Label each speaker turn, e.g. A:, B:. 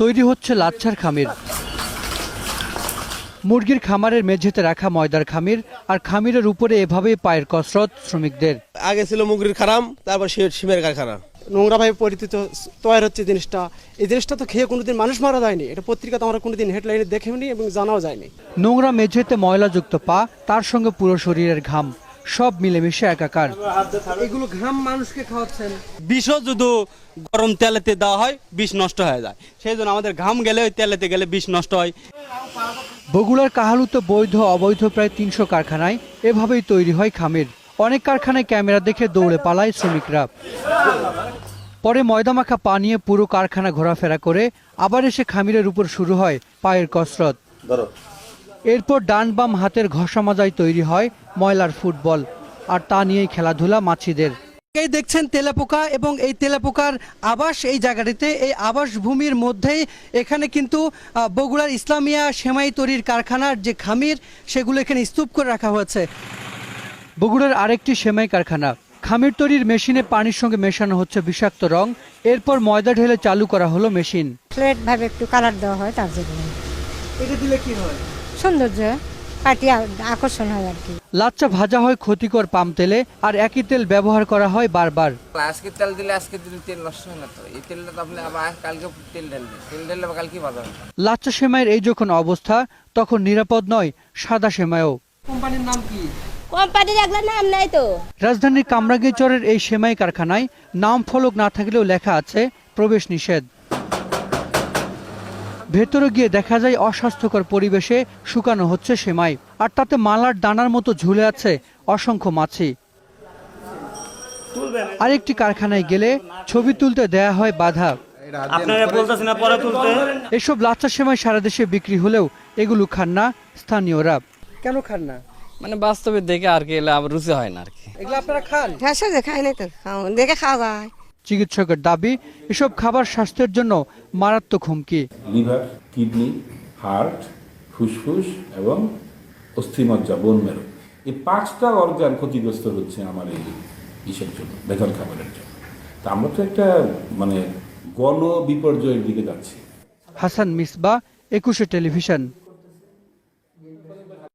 A: তৈরি হচ্ছে লাচ্ছার খামির। মুরগির খামারের মেঝেতে রাখা ময়দার খামির, আর খামিরের উপরে এভাবেই পায়ের কসরত শ্রমিকদের।
B: আগে ছিল মুগরির খারাম, তারপর সিমের কারখানা।
C: নোংরাভাবে পরিচিত তৈরি হচ্ছে জিনিসটা। এই জিনিসটা তো খেয়ে কোনোদিন মানুষ মারা যায়নি, এটা পত্রিকাতে আমরা কোনোদিন হেডলাইনে দেখেওনি এবং জানাও যায়নি।
A: নোংরা মেঝেতে ময়লাযুক্ত পা, তার সঙ্গে পুরো শরীরের ঘাম, সব মিলেমিশে একাকার।
C: এগুলো ঘাম মানুষকে খাওয়াচ্ছেন।
D: বিষও যদি গরম তেলেতে দেওয়া হয় বিষ নষ্ট হয়ে যায়, সেই জন্য আমাদের ঘাম গেলে ওই তেলেতে গেলে বিষ নষ্ট হয়।
A: বগুড়ার কাহালুতে বৈধ অবৈধ প্রায় ৩০০ কারখানায় এভাবেই তৈরি হয় খামির। অনেক কারখানায় ক্যামেরা দেখে দৌড়ে পালায় শ্রমিকরা। পরে ময়দামাখা পা নিয়ে পুরো কারখানা ঘোরাফেরা করে আবার এসে খামিরের উপর শুরু হয় পায়ের কসরত। এরপর ডান বাম হাতের ঘষা মাজায় তৈরি হয় ময়লার ফুটবল, আর তা নিয়েই খেলাধুলা মাছিদের। এই দেখছেন তেলাপোকা, এবং এই তেলাপোকার আবাস এই জায়গাটিতে, এই আবাস ভূমির মধ্যেই এখানে কিন্তু বগুড়ার ইসলামিয়া সেমাই তৈরির কারখানার যে খামির, সেগুলো এখানে স্তূপ করে রাখা হয়েছে। বগুড়ার আরেকটি সেমাই কারখানা, খামির তৈরির মেশিনে পানির সঙ্গে মেশানো হচ্ছে বিষাক্ত রং। এরপর ময়দা ঢেলে চালু করা হলো মেশিন।
E: ফ্ল্যাট ভাবে একটু কালার দেওয়া হয়, তার জন্য
A: এটা দিলে কি হয়?
E: সৌন্দর্য পাটি আকর্ষণ হয় আর কি।
A: লাচ্চা ভাজা হয় ক্ষতিকর পাম তেলে, আর একই তেল ব্যবহার করা হয় বারবার।
F: আজকে তেল দিলে আজকে দিলে তেল নষ্ট হয় না তো, এই তেলটা তো আপনি আবার কালকে তেল ঢেললে কালকে ভাজা হবে।
A: লাচ্চা সেমাইয়ের এই যখন অবস্থা, তখন নিরাপদ নয় সাদা সেমাইও।
C: কোম্পানির নাম কি?
G: কোম্পানির এগুলো নাম নাই তো।
A: রাজধানীর কামরাঙ্গীরচরের এই সেমাই কারখানায় নাম ফলক না থাকলেও লেখা আছে প্রবেশ নিষেধ। ভেতরে গিয়ে দেখা যায় অস্বাস্থ্যকর পরিবেশে শুকানো হচ্ছে সেমাই, আর তাতে মালার দানার মতো ঝুলে আছে অসংখ্য মাছি। আরেকটি কারখানায় গেলে ছবি তুলতে দেয়া হয় বাধা। এসব লাচ্চা সেমাই সারা দেশে বিক্রি হলেও এগুলো খান না স্থানীয়রা।
C: কেন খান না?
F: মানে বাস্তবে দেখে আর কি এলে আবার রুচি হয় না আর কি।
C: এগুলো আপনারা খান?
E: খাই নাই তো, দেখে খাওয়া যায়।
A: চিকিৎসকের দাবি, এসব খাবার স্বাস্থ্যের জন্য মারাত্মক হুমকি।
H: লিভার, কিডনি, হার্ট, ফুসফুস এবং অস্থিমজ্জা, বোন মেরু, এই 5টা অর্গান ক্ষতিগ্রস্ত হচ্ছে আমার এই ইসের জন্য, ভেজাল খাবারের জন্য। তা আমরা তো একটা গণ বিপর্যয়ের দিকে যাচ্ছি।
A: হাসান মিসবা, 21 টেলিভিশন।